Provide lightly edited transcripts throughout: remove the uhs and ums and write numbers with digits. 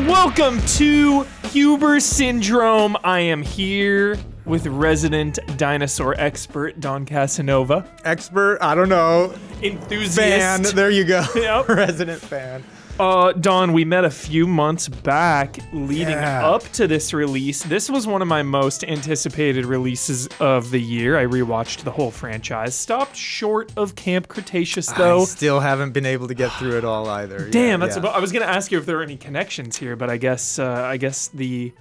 Welcome to Huber Syndrome. I am here with resident dinosaur expert Don Casanova. Expert? I don't know. Enthusiast. Fan. There you go. Yep. Resident fan. Don, we met a few months back leading up to this release. This was one of my most anticipated releases of the year. I rewatched the whole franchise. Stopped short of Camp Cretaceous, though. I still haven't been able to get through it all either. Damn, I was going to ask you if there were any connections here, but I guess the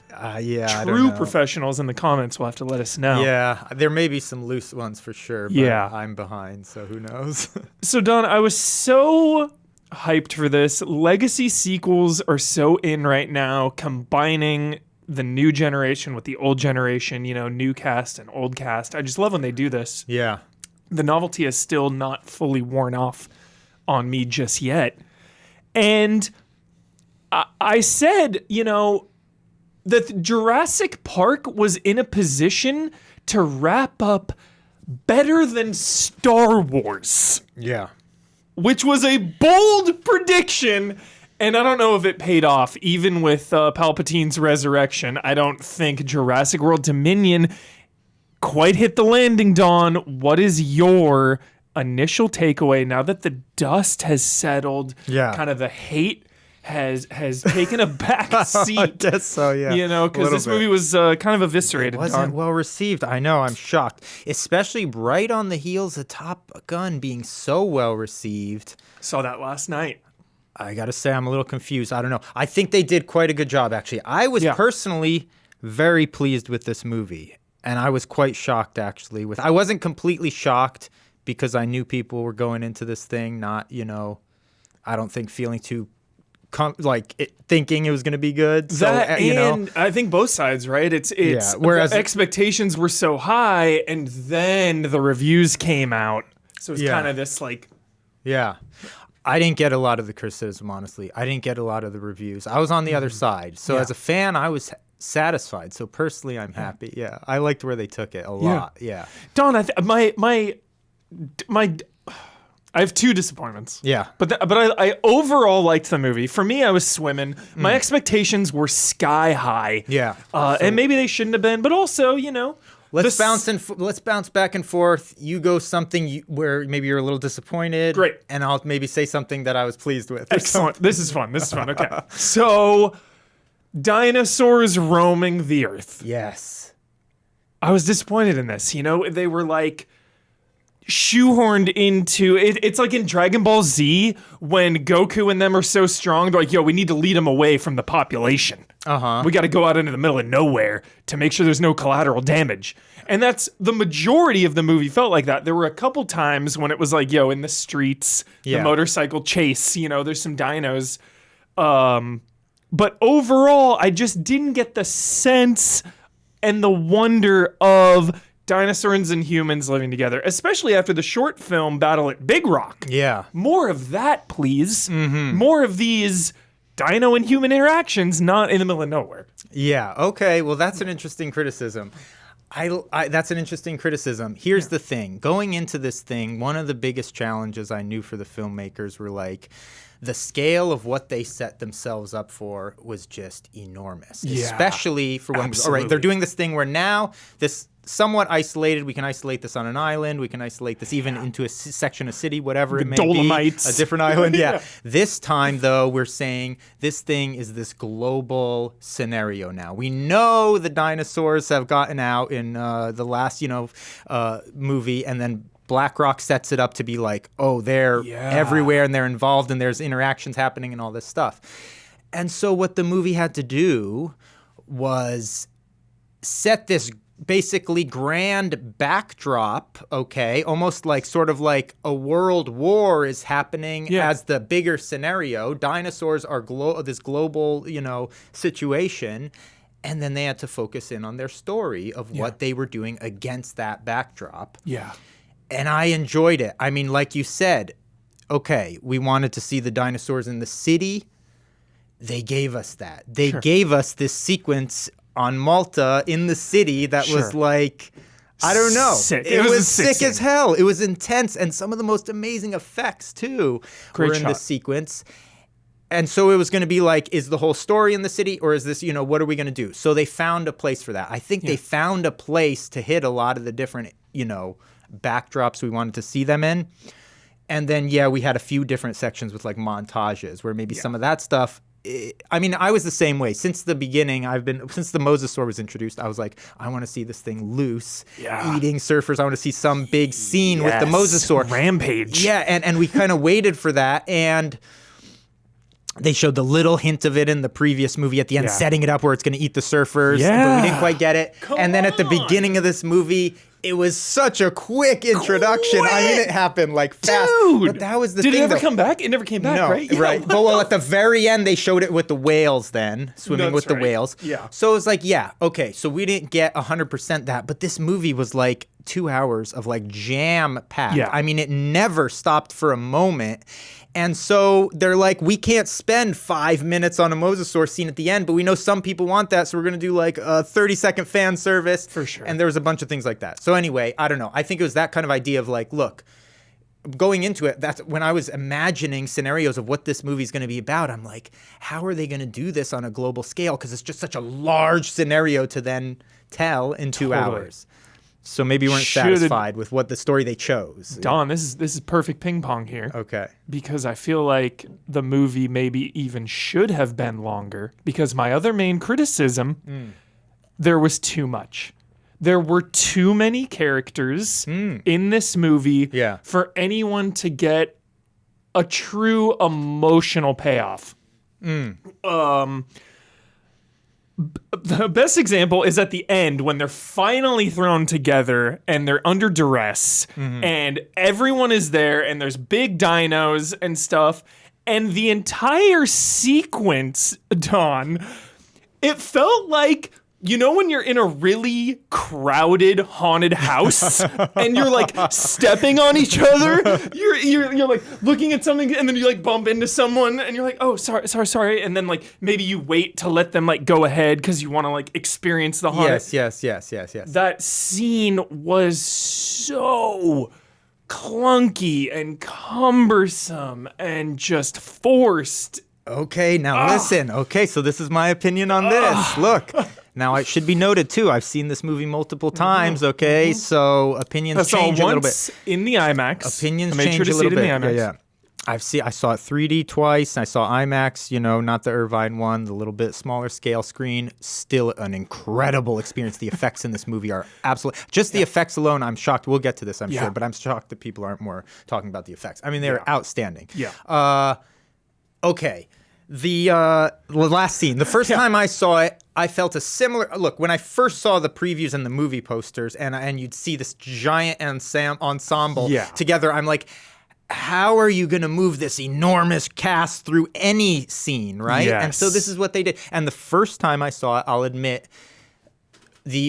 true professionals in the comments will have to let us know. Yeah, there may be some loose ones for sure, but I'm behind, so who knows? So, Don, I was so hyped for this. Legacy sequels are so in right now, combining the new generation with the old generation, new cast and old cast. I just love when they do this. Yeah. The novelty is still not fully worn off on me just yet. And I said, that Jurassic Park was in a position to wrap up better than Star Wars. Yeah. Which was a bold prediction, and I don't know if it paid off. Even with Palpatine's resurrection, I don't think Jurassic World Dominion quite hit the landing, Dawn. What is your initial takeaway now that the dust has settled? Yeah. Kind of the hate has taken a back seat. I guess so, yeah. Because this movie was kind of eviscerated. It wasn't well received. I know, I'm shocked. Especially right on the heels of Top Gun being so well received. Saw that last night. I gotta say, I'm a little confused. I don't know. I think they did quite a good job, actually. I was personally very pleased with this movie. And I was quite shocked, actually. I wasn't completely shocked because I knew people were going into this thing not, I don't think feeling too thinking it was going to be good. So, I think both sides, right? It's whereas the expectations were so high, and then the reviews came out, so it's kind of this I didn't get a lot of the criticism, honestly. I didn't get a lot of the reviews. I was on the other side, so as a fan, I was satisfied. So personally, I'm happy. Yeah, I liked where they took it a lot. Yeah, Don, I have two disappointments. Yeah. But I overall liked the movie. For me, I was swimming. My expectations were sky high. Yeah. And maybe they shouldn't have been, but also, let's bounce back and forth. You go something where maybe you're a little disappointed. Great. And I'll maybe say something that I was pleased with. Excellent. This is fun. Okay. So, dinosaurs roaming the earth. Yes. I was disappointed in this. They were like shoehorned into it. It's like in Dragon Ball Z when Goku and them are so strong, they're like, we need to lead them away from the population. We got to go out into the middle of nowhere to make sure there's no collateral damage. And that's the majority of the movie felt like that. There were a couple times when it was like, in the streets, the motorcycle chase, there's some dinos. But overall, I just didn't get the sense and the wonder of dinosaurs and humans living together, especially after the short film Battle at Big Rock. Yeah. More of that, please. Mm-hmm. More of these dino and human interactions, not in the middle of nowhere. Yeah. Okay. Well, that's an interesting criticism. That's an interesting criticism. Here's the thing. Going into this thing, one of the biggest challenges I knew for the filmmakers were the scale of what they set themselves up for was just enormous. Yeah, especially for when all right, they're doing this thing where now this somewhat isolated. We can isolate this on an island. We can isolate this even into a section of city, whatever it may Dolomites. be. A different island, yeah. This time, though, we're saying this thing is this global scenario now. We know the dinosaurs have gotten out in the last, movie, and then Black Rock sets it up to be like, they're everywhere and they're involved and there's interactions happening and all this stuff. And so what the movie had to do was set this basically grand backdrop, almost like sort of like a world war is happening as the bigger scenario. Dinosaurs are this global, situation. And then they had to focus in on their story of what they were doing against that backdrop. Yeah. And I enjoyed it. I mean, like you said, we wanted to see the dinosaurs in the city. They gave us that. They gave us this sequence on Malta in the city that was like, I don't know. Sick. It was sick as hell. It was intense. And some of the most amazing effects, too, were in this sequence. And so it was going to be like, is the whole story in the city, or is this, what are we going to do? So they found a place for that. I think they found a place to hit a lot of the different, backdrops we wanted to see them in. And then, we had a few different sections with like montages where maybe some of that stuff. I was the same way. Since the beginning, since the Mosasaur was introduced, I was like, I want to see this thing loose, eating surfers. I want to see some big scene with the Mosasaur. Rampage. Yeah, and we kind of waited for that, and they showed the little hint of it in the previous movie at the end, setting it up where it's going to eat the surfers, but we didn't quite get it. And then at the beginning of this movie, it was such a quick introduction. It happened like fast. Dude! But that was the thing. thing. Did it ever come back? It never came back, no, right? Right. But at the very end, they showed it with the whales then, swimming with the whales. Yeah. So it was like, okay, so we didn't get 100% that, but this movie was like 2 hours of like jam-packed. Yeah. It never stopped for a moment. And so they're like, we can't spend 5 minutes on a Mosasaur scene at the end, but we know some people want that, so we're going to do like a 30-second fan service. For sure. And there was a bunch of things like that. So anyway, I don't know. I think it was that kind of idea of like, look, going into it, that's when I was imagining scenarios of what this movie is going to be about. I'm like, how are they going to do this on a global scale? Because it's just such a large scenario to then tell in 2 hours. So maybe you weren't satisfied with what the story they chose. Don, this is perfect ping pong here. Okay. Because I feel like the movie maybe even should have been longer. Because my other main criticism, there was too much. There were too many characters in this movie for anyone to get a true emotional payoff. The best example is at the end when they're finally thrown together and they're under duress and everyone is there and there's big dinos and stuff. And the entire sequence, Don, it felt like, when you're in a really crowded haunted house and you're like stepping on each other, you're like looking at something and then you like bump into someone and you're like, oh, sorry. And then like maybe you wait to let them like go ahead because you want to like experience the haunted. Yes. That scene was so clunky and cumbersome and just forced. Okay, now listen. Okay, so this is my opinion on this. Look. Now, it should be noted, too, I've seen this movie multiple times, okay? So opinions change a little bit. In the IMAX. Opinions I made change sure to a little see bit. it in the IMAX. Yeah. I saw it 3D twice. I saw IMAX, not the Irvine one, the little bit smaller scale screen. Still an incredible experience. The effects in this movie are absolutely... Just the effects alone, I'm shocked. We'll get to this, I'm sure, but I'm shocked that people aren't more talking about the effects. They're outstanding. Yeah. Okay. The last scene. The first time I saw it, I felt a similar look when I first saw the previews and the movie posters, and you'd see this giant ensemble together. I'm like, how are you going to move this enormous cast through any scene, right? Yes. And so this is what they did. And the first time I saw it, I'll admit,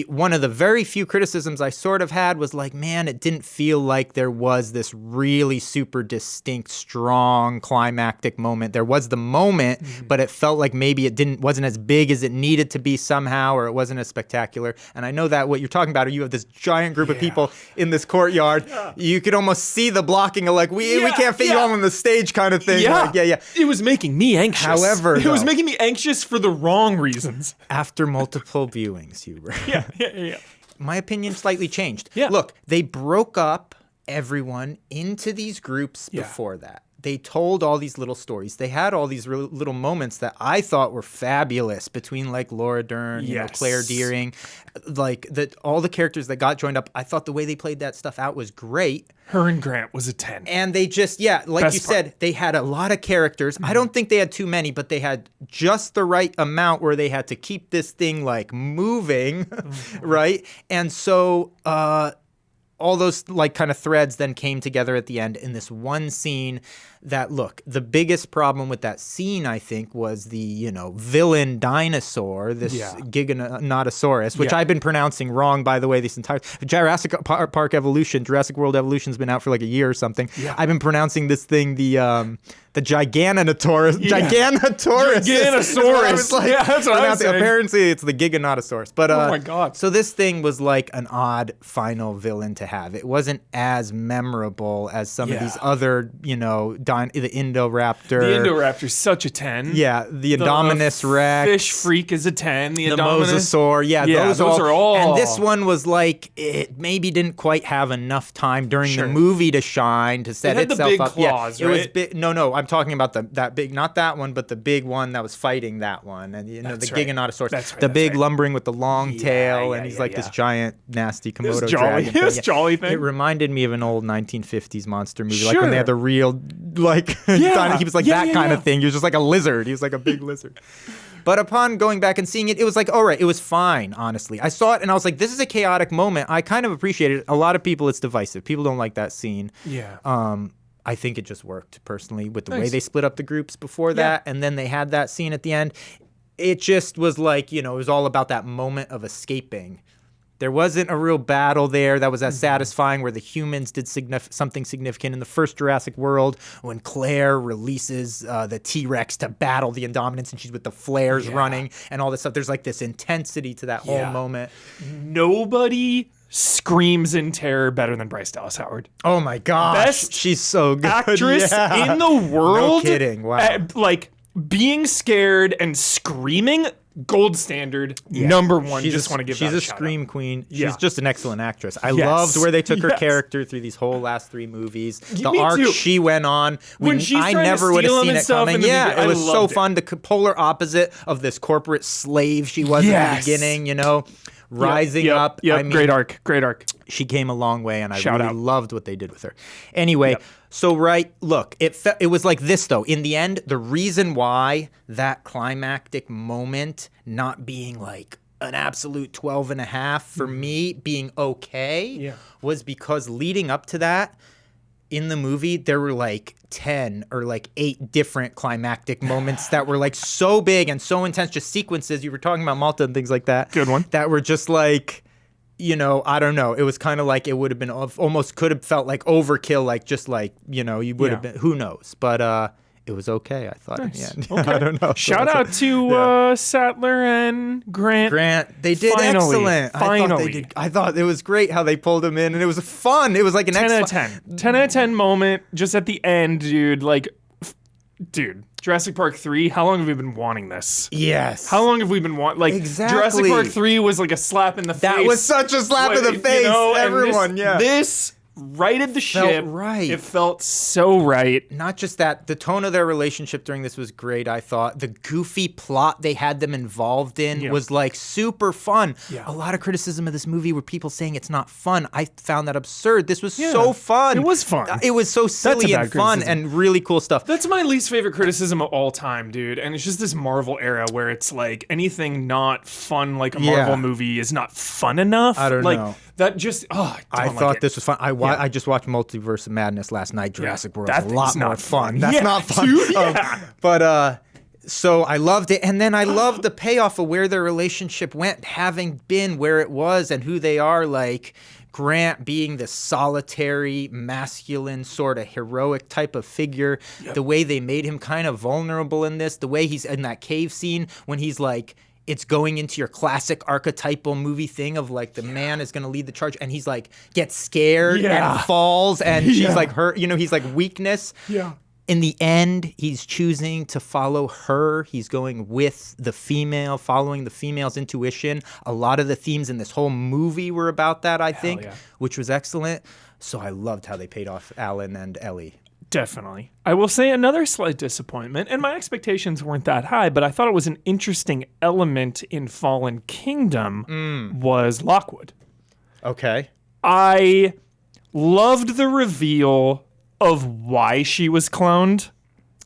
one of the very few criticisms I sort of had was like, man, it didn't feel like there was this really super distinct, strong climactic moment. There was the moment, but it felt like maybe it wasn't as big as it needed to be somehow, or it wasn't as spectacular. And I know that what you're talking about, you have this giant group of people in this courtyard. You could almost see the blocking of like, we can't fit you all on the stage kind of thing. Yeah. Like, It was making me anxious. However, it was making me anxious for the wrong reasons. After multiple viewings, Hubert. Yeah. My opinion slightly changed. Yeah. Look, they broke up everyone into these groups before that. They told all these little stories. They had all these little moments that I thought were fabulous between like Laura Dern, Claire Dearing, like all the characters that got joined up. I thought the way they played that stuff out was great. Her and Grant was a 10. And they just, like Best you said, they had a lot of characters. I don't think they had too many, but they had just the right amount where they had to keep this thing like moving, right? And so all those like kind of threads then came together at the end in this one scene that, look, the biggest problem with that scene, I think, was the, villain dinosaur, this Giganotosaurus, which I've been pronouncing wrong, by the way, this entire Jurassic Park Evolution, Jurassic World Evolution's been out for like a year or something. Yeah. I've been pronouncing this thing the Giganotosaurus. Giganosaurus. I was like, that's what I was saying. Apparently, it's the Giganotosaurus. But oh my God. So this thing was like an odd final villain to have. It wasn't as memorable as some of these other, the Indoraptor. The Indoraptor's such a 10. Yeah, the Indominus Rex. Fish Freak is a 10. The Mosasaur. Yeah, those are all. And this one was like, it maybe didn't quite have enough time during the movie to shine, to set it had itself the big up. Claws, it right? was big. No, I'm talking about that big, not that one, but the big one that was fighting that one. And the Giganotosaurus. That's right. The big lumbering with the long tail, and he's like this giant, nasty Komodo dragon. This jolly thing. It reminded me of an old 1950s monster movie, like when they had the real, like, he was like that kind of thing. He was just like a lizard. He was like a big lizard. But upon going back and seeing it, it was like, all right, it was fine, honestly. I saw it and I was like, this is a chaotic moment. I kind of appreciate it. A lot of people, it's divisive. People don't like that scene. Yeah. I think it just worked, personally, with the way they split up the groups before that. And then they had that scene at the end. It just was like, it was all about that moment of escaping. There wasn't a real battle there that was as satisfying, where the humans did something significant in the first Jurassic World, when Claire releases the T-Rex to battle the Indominus, and she's with the flares running and all this stuff. There's like this intensity to that whole moment. Nobody screams in terror better than Bryce Dallas Howard. Oh my gosh. Best she's so good. Actress in the world. No kidding. Wow. Like, being scared and screaming, gold standard, number one. Just want to give that a She's a shout scream out. queen. She's just an excellent actress. I loved where they took her character through these whole last 3 movies. The arc she went on. I never would have seen it coming. Yeah, it was so fun. The polar opposite of this corporate slave she was at the beginning, rising up. I mean, great arc. She came a long way, and I really loved what they did with her. Anyway, so look, it was like this, though. In the end, the reason why that climactic moment not being like an absolute 12.5 for me being okay was because leading up to that, in the movie, there were like 10 or like 8 different climactic moments that were like so big and so intense, just sequences. You were talking about Malta and things like that. Good one. That were just like, I don't know. It was kind of like, it would have been almost could have felt like overkill, like just like, you would have been, who knows? But it was okay, I thought, in the end. Okay. I don't know. Shout out to Sattler and Grant. They did excellent. Finally. I thought it was great how they pulled him in, and it was fun. It was like an 10 out of 10. 10 out of 10 moment just at the end, dude. Like, dude, Jurassic Park 3, how long have we been wanting this? Yes. How long have we been wanting? Like, exactly. Jurassic Park 3 was like a slap in the face. That was such a slap in the face. Everyone, This righted the ship. Right. It felt so right. Not just that, the tone of their relationship during this was great, I thought. The goofy plot they had them involved in was like super fun. Yeah. A lot of criticism of this movie were people saying it's not fun. I found that absurd. This was so fun. It was fun. It was so silly and fun and really cool stuff. That's my least favorite criticism of all time, dude. And it's just this Marvel era where it's like anything not fun like a Marvel movie is not fun enough. I don't know. That just, I thought this was fun. I just watched Multiverse of Madness last night. Jurassic World is a lot more fun. That's not fun. Dude, so I loved it. And then I loved the payoff of where their relationship went, having been where it was and who they are. Like Grant being this solitary, masculine, sort of heroic type of figure. The way they made him kind of vulnerable in this. The way he's in that cave scene when he's like, it's going into your classic archetypal movie thing of like the man is going to lead the charge and he's like gets scared and falls and she's like hurt, he's like weakness. Yeah. In the end, he's choosing to follow her. He's going with the female, following the female's intuition. A lot of the themes in this whole movie were about that, I think, which was excellent. So I loved how they paid off Alan and Ellie. Definitely. I will say another slight disappointment, and my expectations weren't that high, but I thought it was an interesting element in Fallen Kingdom was Lockwood. Okay. I loved the reveal of why she was cloned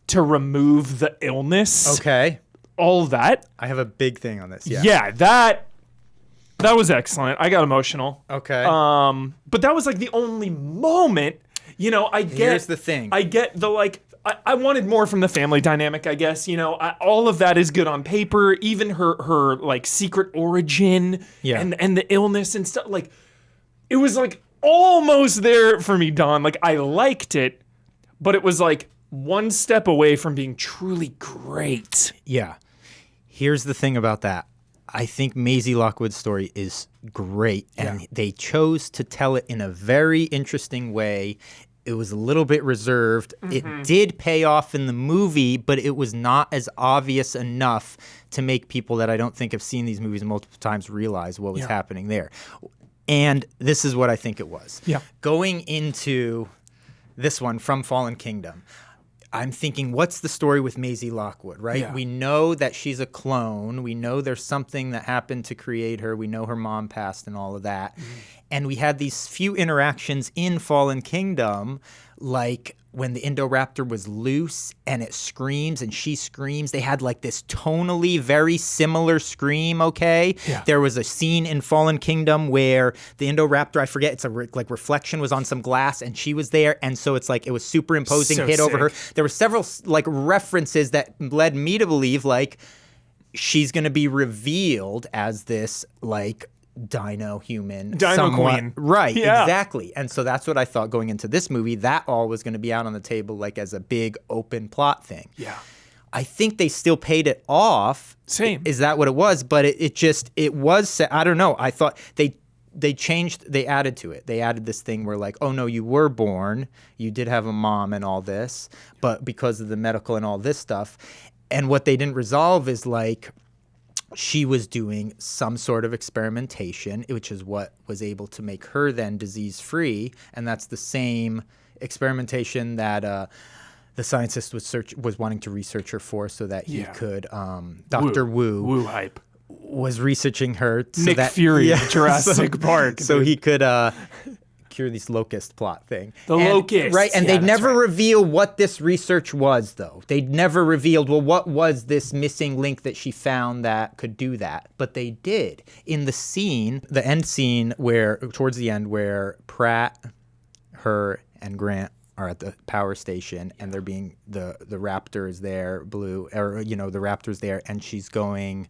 to remove the illness. Okay. All that. I have a big thing on this. Yeah, that was excellent. I got emotional. Okay. But that was like the only moment. Here's the thing. I get the I wanted more from the family dynamic, I guess. All of that is good on paper. Even her like secret origin and the illness and stuff. Like, it was like almost there for me, Don. Like, I liked it, but it was like one step away from being truly great. Yeah. Here's the thing about that. I think Maisie Lockwood's story is great, and they chose to tell it in a very interesting way. It was a little bit reserved. It did pay off in the movie, but it was not as obvious enough to make people that I don't think have seen these movies multiple times realize what was happening there. And this is what I think it was. Yeah. Going into this one, From Fallen Kingdom, I'm thinking, what's the story with Maisie Lockwood, right? Yeah. We know that she's a clone. We know there's something that happened to create her. We know her mom passed and all of that. And we had these few interactions in Fallen Kingdom, like when the Indoraptor was loose and it screams and she screams. They had like this tonally very similar scream, okay? Yeah. There was a scene in Fallen Kingdom where the Indoraptor, I forget, it's a like reflection was on some glass and she was there. And so it's like it was superimposing, So hit over her. sick. There were several like references that led me to believe like she's going to be revealed as this like dino human. Dino queen. Right, Yeah. exactly. And so that's what I thought going into this movie. That all was going to be out on the table like as a big open plot thing. Yeah. I think they still paid it off. Same. Is that what it was? But it was, I don't know. I thought they added to it. They added this thing where like, oh no, you were born, you did have a mom and all this, but because of the medical and all this stuff. And what they didn't resolve is like, she was doing some sort of experimentation, which is what was able to make her then disease-free. And that's the same experimentation that the scientist was wanting to research her for so that he could, Dr. Woo hype. was researching her. So Nick that, Fury of Jurassic Park. So dude. he could cure this locust plot thing. Locusts. Right, and Yeah, they'd that's never right. reveal what this research was, though. They'd never revealed, well, what was this missing link that she found that could do that? But they did. In the scene, the end scene towards the end, where Pratt, her, and Grant are at the power station, and they're being, the raptor is there, Blue, or, the raptor's there, and she's going,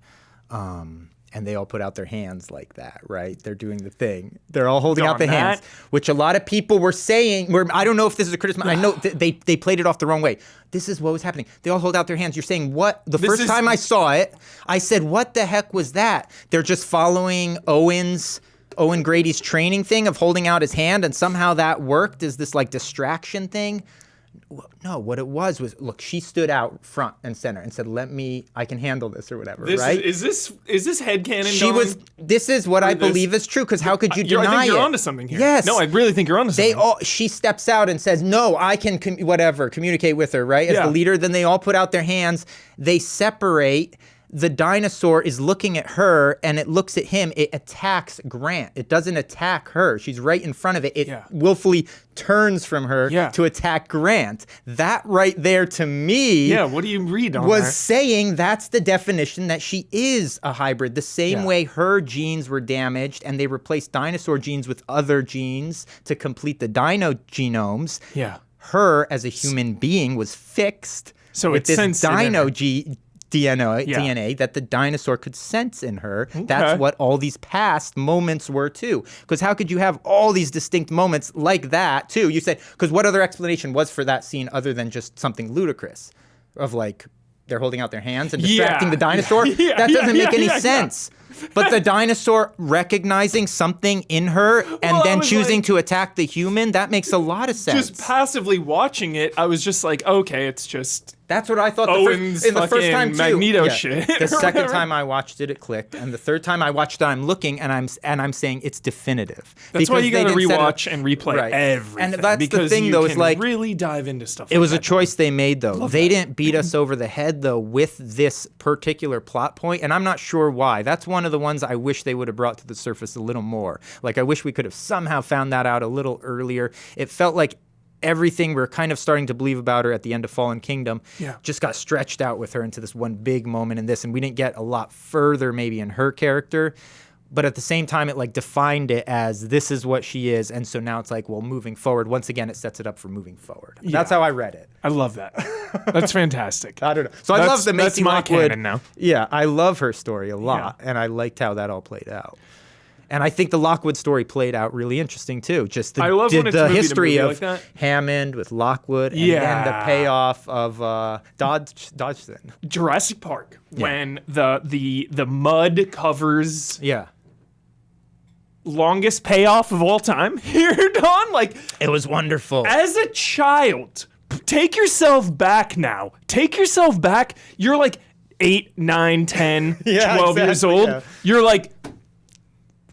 and they all put out their hands like that, right? They're doing the thing. They're all holding out the hands, which a lot of people were saying, I don't know if this is a criticism. I know they played it off the wrong way. This is what was happening. They all hold out their hands. You're saying, what? The first time I saw it, I said, what the heck was that? They're just following Owen Grady's training thing of holding out his hand, and somehow that worked. Is this like distraction thing? No, what it was, look, she stood out front and center and said, I can handle this or whatever, right? Is this headcanon? This is what I believe is true, because how could you deny it? I think you're onto something here. Yes. No, I really think you're onto something. She steps out and says, no, I can communicate with her, right? As the leader, then they all put out their hands. They separate. The dinosaur is looking at her and it looks at him. It attacks Grant. It doesn't attack her. She's right in front of it. It willfully turns from her to attack Grant. That right there to me what do you read on was there? saying that's the definition that she is a hybrid. The same way her genes were damaged and they replaced dinosaur genes with other genes to complete the dino genomes. Yeah. Her as a human being was fixed So with it's this censored in dino her. DNA that the dinosaur could sense in her. Okay. That's what all these past moments were too. Because how could you have all these distinct moments like that too? You said, because what other explanation was for that scene other than just something ludicrous of like they're holding out their hands and distracting the dinosaur? That doesn't make any sense. But the dinosaur recognizing something in her and then choosing to attack the human, that makes a lot of sense. Just passively watching it, I was just like, okay, it's just... That's what I thought Owen's the first time too. Magneto shit. The second time I watched it, it clicked, and the third time I watched it, I'm looking and I'm saying it's definitive. That's why you got to rewatch and replay everything. And that's the thing, though, is like really dive into stuff. It was a choice they made, though. They didn't beat us over the head, though, with this particular plot point, and I'm not sure why. That's one of the ones I wish they would have brought to the surface a little more. Like I wish we could have somehow found that out a little earlier. It felt like everything we're kind of starting to believe about her at the end of Fallen Kingdom just got stretched out with her into this one big moment in this, and we didn't get a lot further maybe in her character, but at the same time it like defined it as this is what she is, and so now it's like, well, moving forward, once again it sets it up for moving forward. That's how I read it. I love that. That's fantastic. I don't know. So I love the Maisie Lockwood. Canon now. Yeah, I love her story a lot, and I liked how that all played out. And I think the Lockwood story played out really interesting too. Just I love when it's the movie to history movie of like that. Hammond with Lockwood, and then the payoff of Dodgson. Jurassic Park, when the mud covers longest payoff of all time here, Don. Like, it was wonderful. As a child, take yourself back now. Take yourself back. You're like 8, 9, 10, 12 years old. Yeah. You're like,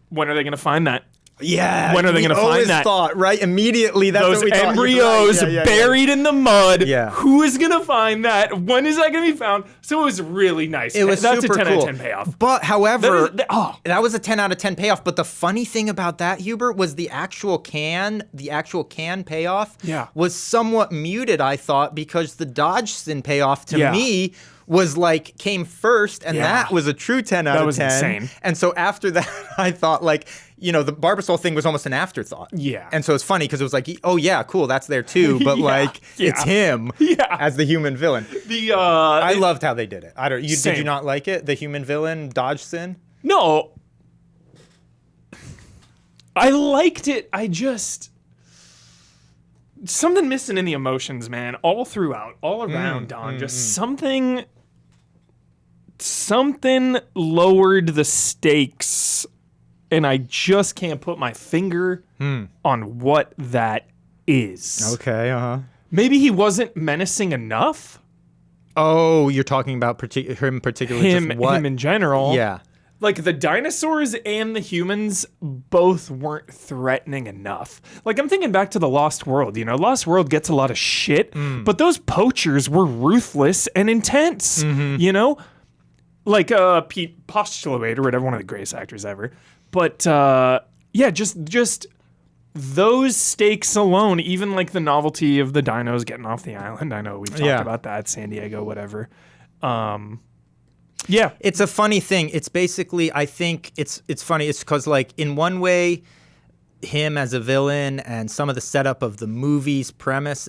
when are they going to find that? Yeah. When are they going to find that? Thought, right? Immediately, that's those what we thought. embryos buried in the mud. Yeah. Who is going to find that? When is that going to be found? So it was really nice. That's super a 10 cool. out of 10 payoff. But however, that was a 10 out of 10 payoff. But the funny thing about that, Hubert, was the actual can payoff was somewhat muted, I thought, because the Dodgson payoff to me was like came first, and that was a true 10 out of 10. That was insane. And so after that, I thought like, the Barbasol thing was almost an afterthought. Yeah. And so it's funny because it was like, oh yeah, cool, that's there too, but it's him as the human villain. I loved how they did it. Did you not like it? The human villain, Dodgson? No. I liked it. I just something missing in the emotions, man, all throughout, all around, Don. Just something lowered the stakes, and I just can't put my finger on what that is. Okay, Maybe he wasn't menacing enough. Oh, you're talking about him particularly? Him in general. Yeah. Like, the dinosaurs and the humans both weren't threatening enough. Like, I'm thinking back to the Lost World. Lost World gets a lot of shit, but those poachers were ruthless and intense, Like, Pete Postlewaite or whatever, one of the greatest actors ever. But, just those stakes alone, even, like, the novelty of the dinos getting off the island. I know we've talked about that, San Diego, whatever. Yeah. It's a funny thing. It's basically, I think it's funny. It's because, like, in one way, him as a villain and some of the setup of the movie's premise,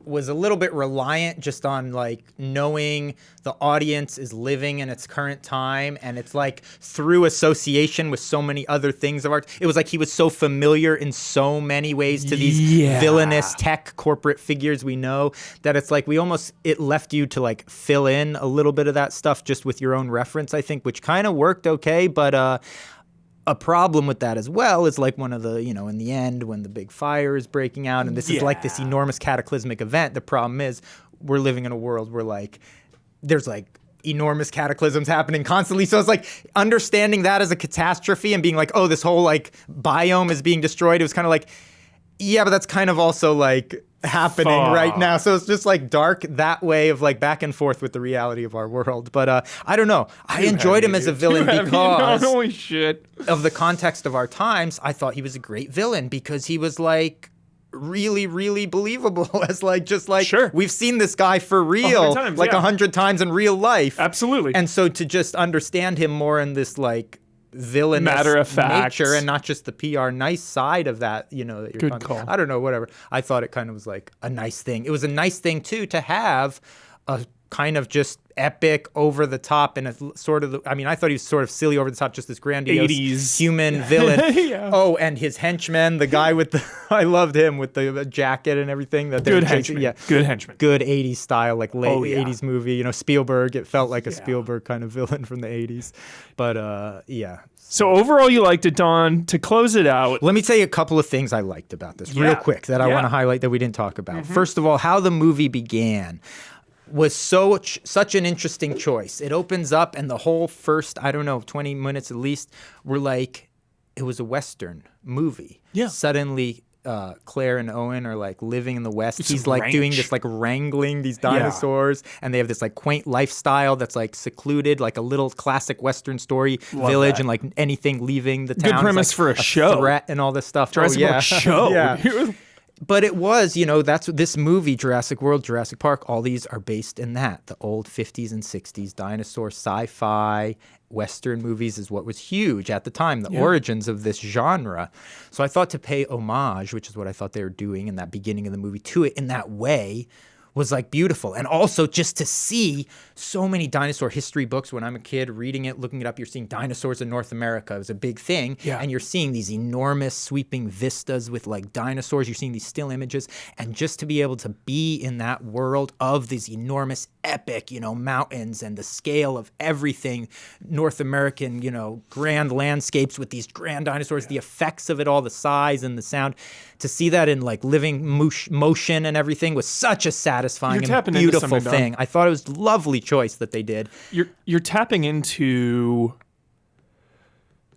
was a little bit reliant just on, like, knowing the audience is living in its current time, and it's like through association with so many other things of art. It was like he was so familiar in so many ways to these villainous tech corporate figures we know that it's like it left you to, like, fill in a little bit of that stuff just with your own reference, I think, which kind of worked okay, but a problem with that as well is, like, one of the, in the end when the big fire is breaking out and this is like this enormous cataclysmic event, the problem is we're living in a world where, like, there's, like, enormous cataclysms happening constantly. So it's like understanding that as a catastrophe and being like, oh, this whole, like, biome is being destroyed. It was kind of like, yeah, but that's kind of also, like, happening right now. So it's just, like, dark that way of, like, back and forth with the reality of our world. But I don't know. I enjoyed him as a villain because holy shit. Of the context of our times. I thought he was a great villain because he was, like, really, really believable as, like, just like, we've seen this guy for real 100 times in real life. Absolutely. And so to just understand him more in this, like, villainous matter of fact nature and not just the PR nice side of that, that you're good call. I don't know, whatever. I thought it kind of was like a nice thing. It was a nice thing too to have a kind of just epic, over the top, and a sort of, I thought he was sort of silly, over the top, just this grandiose 80s human villain. Oh, and his henchman, the guy with the, I loved him with the jacket and everything. That good henchman. Yeah. Good henchman. Good 80s style, like late 80s movie. Spielberg, it felt like a Spielberg kind of villain from the 80s. But yeah. So overall, you liked it, Don. To close it out, let me tell you a couple of things I liked about this real quick that I want to highlight that we didn't talk about. First of all, how the movie began was such an interesting choice. It opens up and the whole first, 20 minutes at least, were like, it was a Western movie. Yeah. Suddenly, Claire and Owen are, like, living in the West. He's like doing this, like, wrangling these dinosaurs, and they have this, like, quaint lifestyle that's, like, secluded, like a little classic Western story village, and, like, anything leaving the town. Good premise like for a show. Threat and all this stuff. Jurassic Park show. Yeah. But it was, that's what this movie, Jurassic World, Jurassic Park, all these are based in that. The old 50s and 60s dinosaur sci-fi Western movies is what was huge at the time, the origins of this genre. So I thought to pay homage, which is what I thought they were doing in that beginning of the movie, to it in that way was like beautiful. And also just to see so many dinosaur history books when I'm a kid, reading it, looking it up, you're seeing dinosaurs in North America. It was a big thing. Yeah. And you're seeing these enormous sweeping vistas with like dinosaurs. You're seeing these still images. And just to be able to be in that world of these enormous epic, mountains and the scale of everything, North American, grand landscapes with these grand dinosaurs, the effects of it all, the size and the sound, to see that in like living motion and everything was such a satisfying and beautiful thing. I thought it was a lovely choice that they did. You're tapping into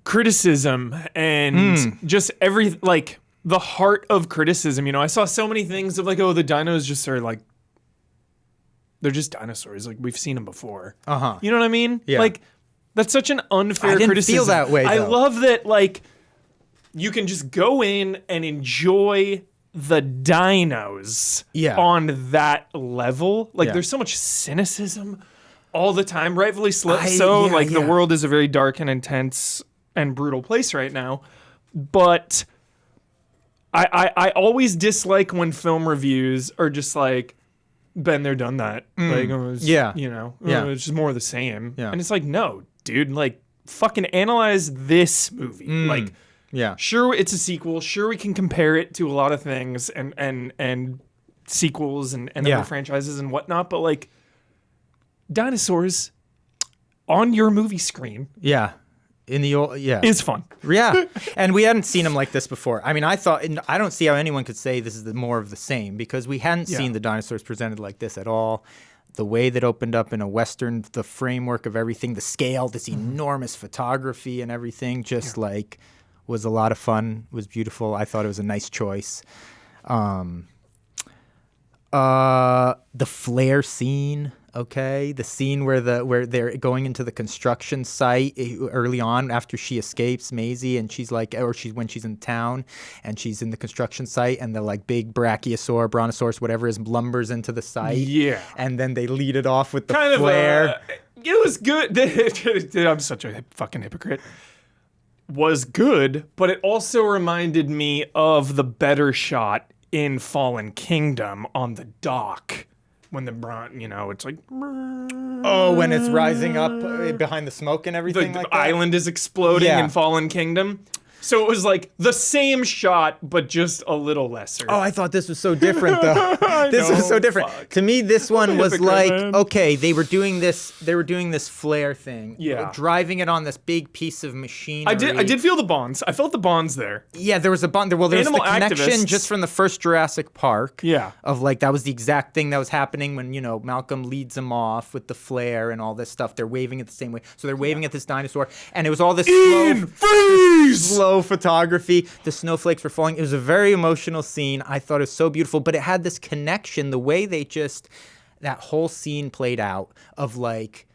criticism and just the heart of criticism. I saw so many things of like, oh, the dinos just are like, they're just dinosaurs. Like, we've seen them before. Uh-huh. You know what I mean? Yeah. Like, that's such an unfair criticism. I didn't feel that way, though. I love that, like, you can just go in and enjoy the dinos on that level. Like, there's so much cynicism all the time, rightfully so. The world is a very dark and intense and brutal place right now. But I always dislike when film reviews are just like, been there, done that. Like, it was, it's just more of the same. Yeah. And it's like, no, dude, like, fucking analyze this movie. Like, sure, it's a sequel. Sure, we can compare it to a lot of things and sequels and other franchises and whatnot. But like, dinosaurs on your movie screen. Yeah. In the old, is fun. Yeah, and we hadn't seen them like this before. I mean, I don't see how anyone could say this is more of the same, because we hadn't seen the dinosaurs presented like this at all. The way that opened up in a Western, the framework of everything, the scale, this enormous photography and everything, just like was a lot of fun. Was beautiful. I thought it was a nice choice. The flare scene. Okay, the scene where they're going into the construction site early on after she escapes Maisie, and she's like, or when she's in town and she's in the construction site, and the like big brachiosaur, brontosaurus, whatever is lumbers into the site. Yeah, and then they lead it off with the flare. It was good. I'm such a fucking hypocrite. Was good, but it also reminded me of the better shot in Fallen Kingdom on the dock. When the it's like... Oh, when it's rising up behind the smoke and everything the like that? island is exploding in Fallen Kingdom. So it was like the same shot, but just a little lesser. Oh, I thought this was so different, though. This was so different. Fuck. To me, this one was like, okay, they were doing this flare thing. Yeah. Driving it on this big piece of machinery. I did feel the bonds. I felt the bonds there. Yeah, there was a bond. Well, there was the connection activists. Just from the first Jurassic Park. Yeah. Of like, that was the exact thing that was happening when, Malcolm leads them off with the flare and all this stuff. They're waving it the same way. So they're waving at this dinosaur. And it was all this slow photography. The snowflakes were falling. It was a very emotional scene. I thought it was so beautiful, but it had this connection, the way that whole scene played out of like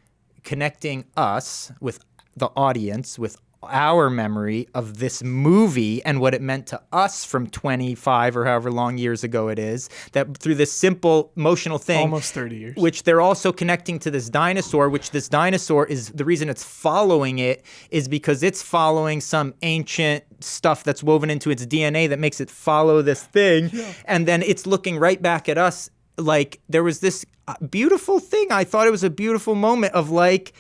connecting us with the audience, with our memory of this movie and what it meant to us from 25 or however long years ago it is, that through this simple emotional thing, almost 30 years, which they're also connecting to this dinosaur, which this dinosaur is, the reason it's following it is because it's following some ancient stuff that's woven into its DNA that makes it follow this thing. Yeah. And then it's looking right back at us. Like, there was this beautiful thing. I thought it was a beautiful moment of like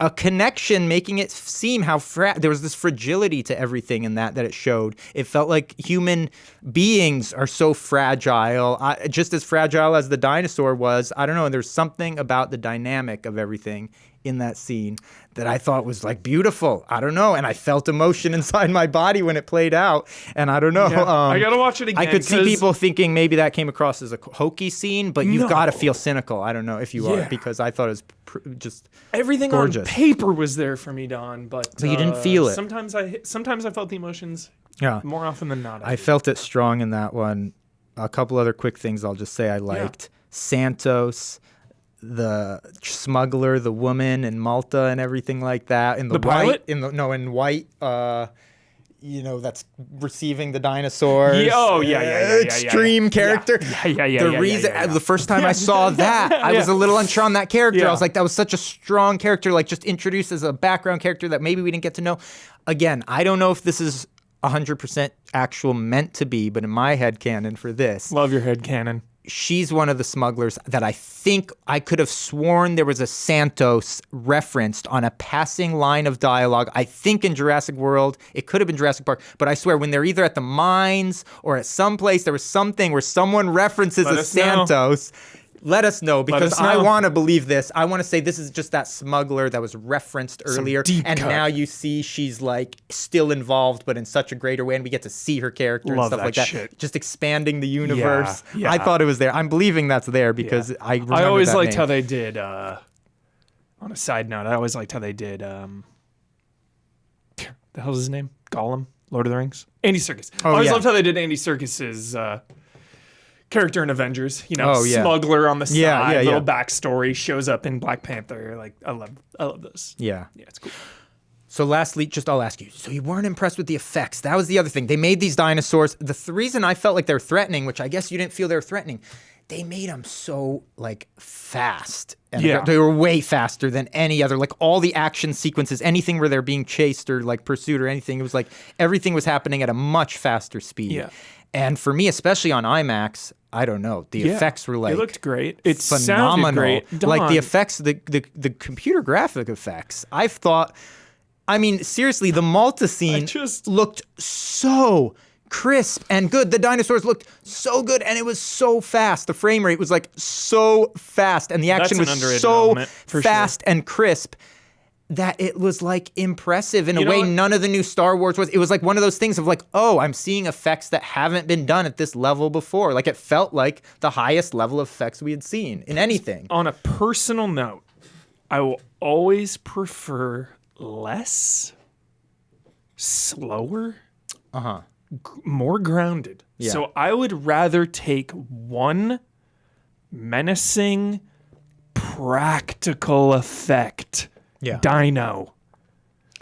a connection, making it seem how there was this fragility to everything in that it showed. It felt like human beings are so fragile, just as fragile as the dinosaur was. I don't know. There's something about the dynamic of everything in that scene that I thought was like beautiful. I don't know. And I felt emotion inside my body when it played out. And I don't know. Yeah, I got to watch it again. I could see people thinking maybe that came across as a hokey scene, but you've got to feel cynical. I don't know if you are, because I thought it was just everything gorgeous. On paper was there for me, Don, but you didn't feel it. Sometimes I felt the emotions. Yeah. More often than not. I felt it strong in that one. A couple other quick things I'll just say I liked. Yeah. Santos, the smuggler, the woman in Malta and everything like that. In the pilot? In white, that's receiving the dinosaurs. Yeah, extreme character. The first time I saw that, I was a little unsure on that character. Yeah. I was like, that was such a strong character, like just introduced as a background character that maybe we didn't get to know. Again, I don't know if this is 100% actual meant to be, but in my head canon for this. Love your head canon. she's one of the smugglers that I think I could have sworn there was a Santos referenced on a passing line of dialogue. I think in Jurassic World, it could have been Jurassic Park, but I swear when they're either at the mines or at some place, there was something where someone references a Santos. Let us know, because I want to believe this. I want to say this is just that smuggler that was referenced earlier. And now you see she's like still involved, but in such a greater way. And we get to see her character and stuff like that. Shit. Just expanding the universe. Yeah. I thought it was there. I'm believing that's there because I remember I always that liked name. how they did, on a side note, I always liked how they did, the hell's his name? Gollum? Lord of the Rings? Andy Serkis. I always loved how they did Andy Serkis's, character in Avengers, smuggler on the side, little backstory, shows up in Black Panther. Like, I love those. Yeah, it's cool. So lastly, I'll ask you. So you weren't impressed with the effects? That was the other thing. They made these dinosaurs. The reason I felt like they were threatening, which I guess you didn't feel they were threatening, they made them so like fast. And they were way faster than any other. Like all the action sequences, anything where they're being chased or like pursued or anything, it was like everything was happening at a much faster speed. Yeah. And for me, especially on IMAX, I don't know. The effects were like it looked great. It phenomenal. Sounded great. Like the effects, the computer graphic effects. I thought, I mean, seriously, the Malta scene looked so crisp and good. The dinosaurs looked so good, and it was so fast. The frame rate was like so fast, and the action was so fast and crisp that it was like impressive in a way none of the new Star Wars was. It was like one of those things of like, oh, I'm seeing effects that haven't been done at this level before. Like it felt like the highest level of effects we had seen in anything. On a personal note, I will always prefer less, slower, more grounded. Yeah. So I would rather take one menacing, practical effect dino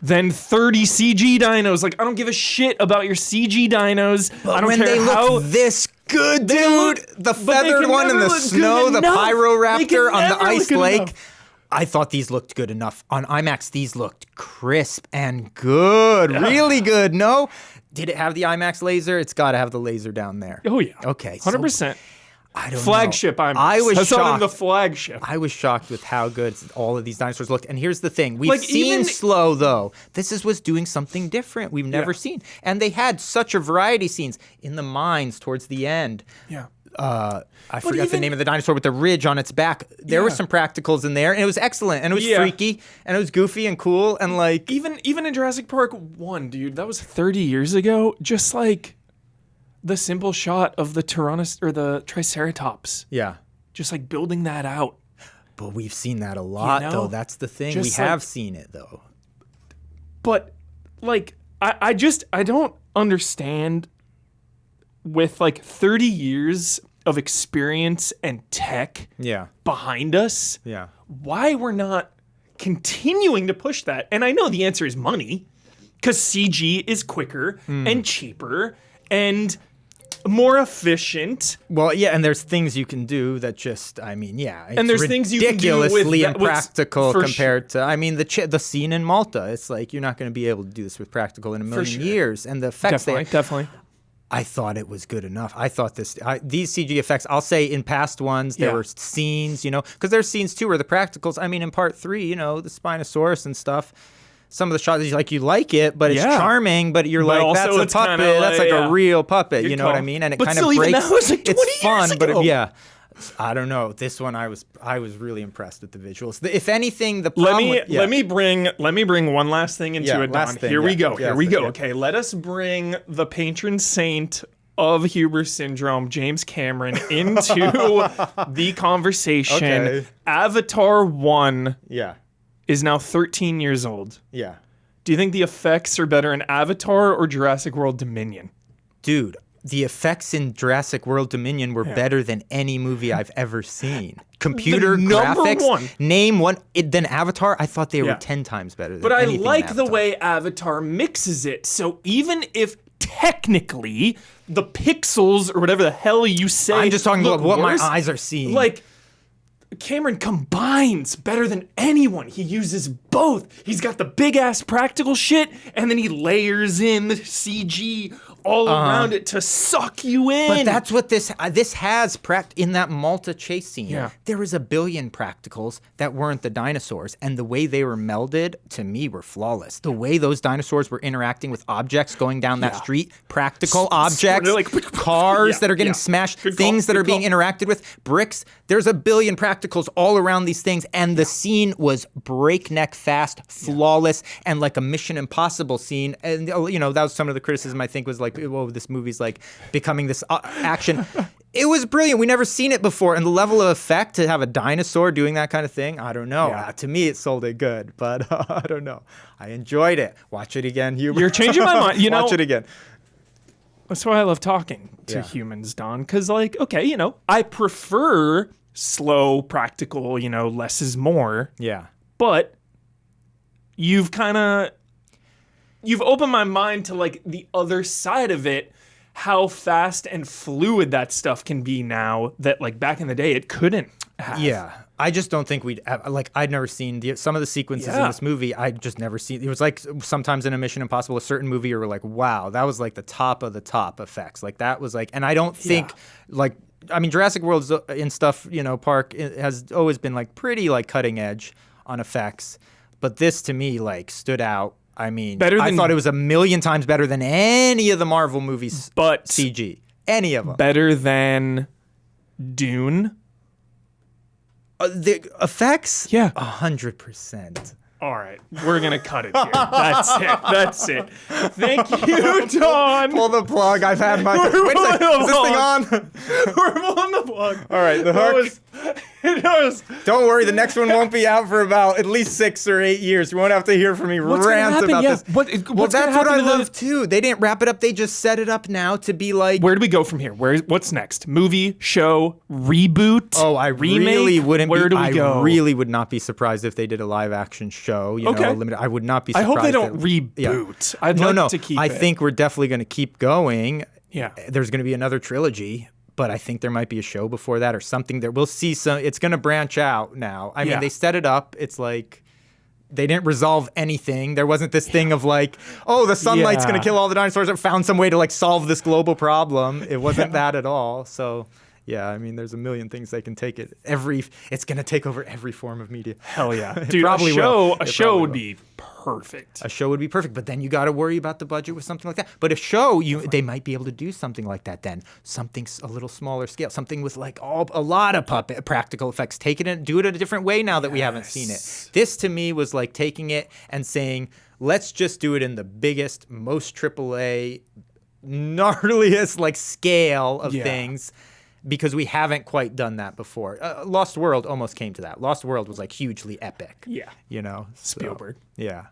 than 30 CG dinos. Like, I don't give a shit about your CG dinos. But I don't when care they how look this good, dude, the feathered one in the snow, the Pyroraptor on the ice lake. I thought these looked good enough. On IMAX, these looked crisp and good. Really good. No? Did it have the IMAX laser? It's got to have the laser down there. Oh, yeah. Okay. 100%. I don't flagship know. IMAX. I was That's shocked. the flagship. I was shocked with how good all of these dinosaurs looked. And here's the thing. We've Like, seen even- Slow, though. This was doing something different we've never seen. And they had such a variety of scenes in the mines towards the end. Yeah. I forgot the name of the dinosaur with the ridge on its back. There were some practicals in there, and it was excellent, and it was freaky, and it was goofy and cool, and like... Even in Jurassic Park 1, dude, that was 30 years ago. Just like the simple shot of the the Triceratops. Yeah. Just like building that out. But we've seen that a lot, though. That's the thing. We have seen it, though. But, like, I don't understand with, like, 30 years of experience and tech behind us, why we're not continuing to push that. And I know the answer is money, because CG is quicker and cheaper and more efficient. Well, yeah, and there's things you can do that just, I mean, it's and there's things you can do with ridiculously impractical compared to, I mean, the scene in Malta. It's like, you're not going to be able to do this with practical in a million years. And the effects Definitely. I thought it was good enough. I thought these CG effects, I'll say in past ones, there were scenes, because there's scenes too where the practicals, I mean, in part 3, the Spinosaurus and stuff, some of the shots, you like it, but it's charming, but you're like, that's a puppet. That's like a real puppet, you know what I mean? And it kind of breaks. Even that was like 20 it's fun, years ago. But I don't know. This one, I was really impressed with the visuals. If anything, the problem let me bring one last thing into it, Don. Here we go. Okay, let us bring the patron saint of Huber syndrome, James Cameron, into the conversation. Okay. Avatar 1 is now 13 years old. Yeah. Do you think the effects are better in Avatar or Jurassic World Dominion? Dude, the effects in Jurassic World Dominion were better than any movie I've ever seen. Computer graphics. One. Name one. Then Avatar, I thought they were 10 times better than anything. But I like the way Avatar mixes it. So even if technically the pixels or whatever the hell you say, I'm just talking about what worse, my eyes are seeing. Like, Cameron combines better than anyone. He uses both. He's got the big ass practical shit, and then he layers in the CG all around it to suck you in. But that's what this has in that Malta chase scene. Yeah. There was a billion practicals that weren't the dinosaurs, and the way they were melded to me were flawless. The way those dinosaurs were interacting with objects going down that street, practical objects, like, cars that are getting smashed, things that are being interacted with, bricks. There's a billion practicals all around these things, and the scene was breakneck fast, flawless, and like a Mission Impossible scene. And that was some of the criticism I think was like, "Whoa, this movie's like becoming this action." It was brilliant. We never seen it before, and the level of effect to have a dinosaur doing that kind of thing, I don't know. To me, it sold it good, but I don't know. I enjoyed it. Watch it again, Hubert. You're changing my mind. Watch it again. That's why I love talking to humans, Don. Because, like, okay, I prefer slow, practical, less is more. Yeah. But you've opened my mind to, like, the other side of it, how fast and fluid that stuff can be now that, like, back in the day it couldn't have. Yeah. I just don't think I'd never seen some of the sequences in this movie. I'd just never seen. It was like sometimes in a Mission Impossible, a certain movie, you were like, wow, that was like the top of the top effects. Like that was like, and I don't think Jurassic World's and stuff, Park has always been like pretty like cutting edge on effects. But this to me like stood out. I mean, I thought it was a million times better than any of the Marvel movies, but CG. Any of them. Better than Dune? The effects? Yeah. 100%. All right, we're going to cut it here. That's it. Thank you, Don. Pull the plug. I've had my... Wait a second. Is this thing on? We're pulling the plug. All right, the hook. Don't worry, the next one won't be out for about at least 6 or 8 years. You won't have to hear from me rant about this. That's what I love too. They didn't wrap it up. They just set it up now to be like. Where do we go from here? What's next? Movie, show, reboot? Oh, I remake? Really wouldn't. Where do we go? I really would not be surprised if they did a live action show. Limited. I would not be surprised. I hope they don't reboot. I'd like to keep it. I think we're definitely going to keep going. Yeah. There's going to be another trilogy. But I think there might be a show before that or something. There, we'll see some. It's going to branch out now. I mean, they set it up. It's like they didn't resolve anything. There wasn't this thing of like, oh, the sunlight's going to kill all the dinosaurs. Or found some way to like solve this global problem. It wasn't that at all. So yeah, I mean, there's a million things they can take it. It's going to take over every form of media. Hell yeah, dude! A show would be perfect. A show would be perfect, but then you got to worry about the budget with something like that. But a show, they might be able to do something like that then. Something a little smaller scale, something with like a lot of practical effects. Take it and do it in a different way now that we haven't seen it. This to me was like taking it and saying, let's just do it in the biggest, most AAA, gnarliest like scale of things. Because we haven't quite done that before. Lost World almost came to that. Lost World was like hugely epic. Yeah. Spielberg. Yeah.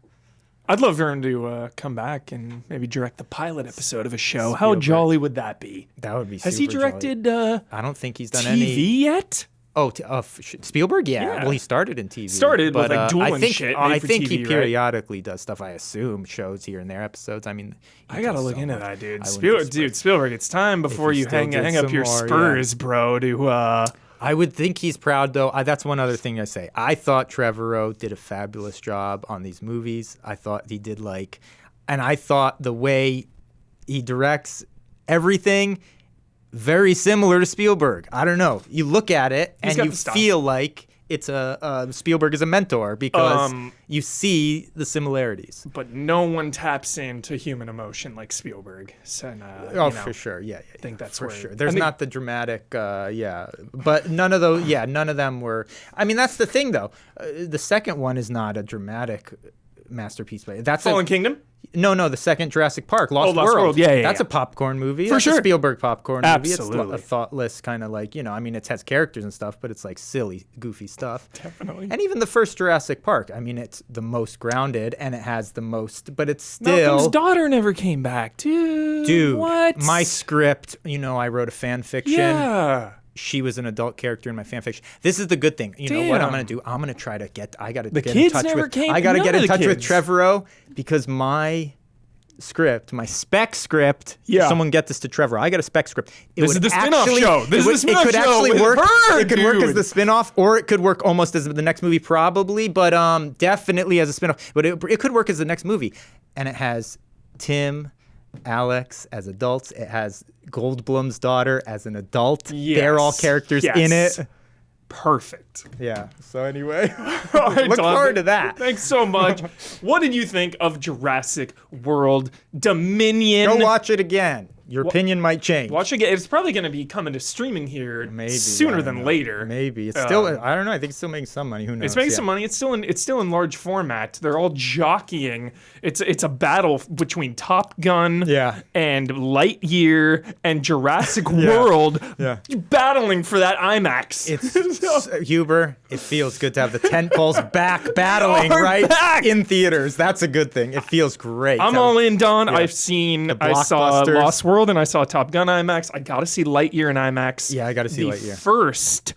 I'd love for him to come back and maybe direct the pilot episode of a show. How jolly would that be? That would be super Has he directed I don't think he's done TV yet? Oh, Spielberg? Yeah. Well, he started in TV. Started with like Duel and shit. I think TV, he periodically does stuff. I assume shows here and there, episodes. I mean, I gotta look into that, dude. Spielberg, it's time before you hang up your spurs, bro. I would think he's proud, though. That's one other thing I say. I thought Trevorrow did a fabulous job on these movies. I thought he did and I thought the way he directs everything. Very similar to Spielberg. I don't know. You look at it and you feel like it's Spielberg is a mentor because you see the similarities. But no one taps into human emotion like Spielberg. So, for sure. Yeah. I think that's for sure. There's not the dramatic, But none of those, none of them were. I mean, that's the thing, though. The second one is not a dramatic masterpiece. That's Fallen Kingdom? No, the second Jurassic Park, Lost World. Yeah. That's a popcorn movie. That's a Spielberg popcorn movie. Absolutely. It's a thoughtless kind of like, I mean, it has characters and stuff, but it's like silly, goofy stuff. Definitely. And even the first Jurassic Park, I mean, it's the most grounded and it has the most, but it's still. Malcolm's daughter never came back, dude. Dude, what? My script, I wrote a fan fiction. Yeah. She was an adult character in my fan fiction. This is the good thing. You know what I'm going to do? I'm going to try to get. I got to get in touch with. I got to get in touch with Trevorrow because my script, my spec script. Yeah. Someone get this to Trevor. I got a spec script. This is the spin-off show. It could actually work. It could work as the the spin-off, or it could work almost as the next movie, probably, but definitely as a spin-off. But it could work as the next movie, and it has Tim Alex as adults. It has Goldblum's daughter as an adult. Yes. They're all characters in Yes. it. Perfect. Yeah. So anyway, All right, look Don, forward to that. Thanks so much. What did you think of Jurassic World Dominion? Go watch it again. Your opinion might change. Watch again. It's probably going to be coming to streaming here Maybe, I sooner don't than know. later. Maybe it's still. I don't know. I think it's still making some money. Who knows? It's making Yeah. some money. It's still in large format. They're all jockeying. It's a battle between Top Gun Yeah. and Lightyear and Jurassic World Yeah. battling for that IMAX. It's Huber. It feels good to have the tent poles back battling Are right back! in theaters. That's a good thing. It feels great. I'm all in, Don. I saw blockbusters. Lost World and I saw Top Gun IMAX. I gotta see Lightyear in IMAX. Yeah, I gotta see the Lightyear. First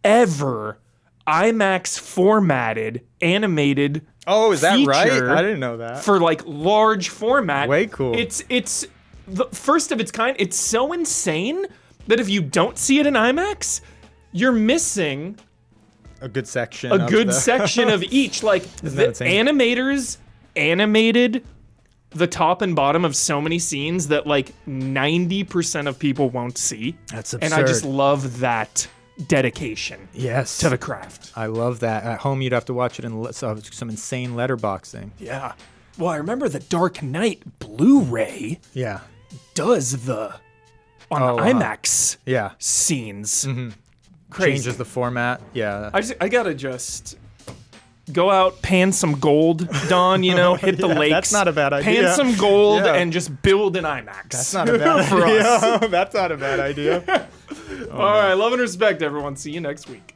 ever IMAX formatted animated Oh, is that right? feature I didn't know that. for like large format. Way cool. It's the first of its kind. It's so insane that if you don't see it in IMAX, you're missing A good section. a good section of each. Like the that insane? animators animated the top and bottom of so many scenes that like 90% of people won't see. That's And I just absurd. love that dedication Yes. to the craft. I love that. At home, you'd have to watch it in some insane letterboxing. Yeah. Well, I remember the Dark Knight Blu-ray Yeah. does the on Oh, the IMAX Yeah. scenes. Crazy. Changes the format. Yeah. I gotta just go out, pan some gold, Don, hit the Yeah, lakes. that's not a bad idea. Pan some gold Yeah. and just build an IMAX. That's not a bad for us. idea. That's not a bad idea. All right, love and respect, everyone. See you next week.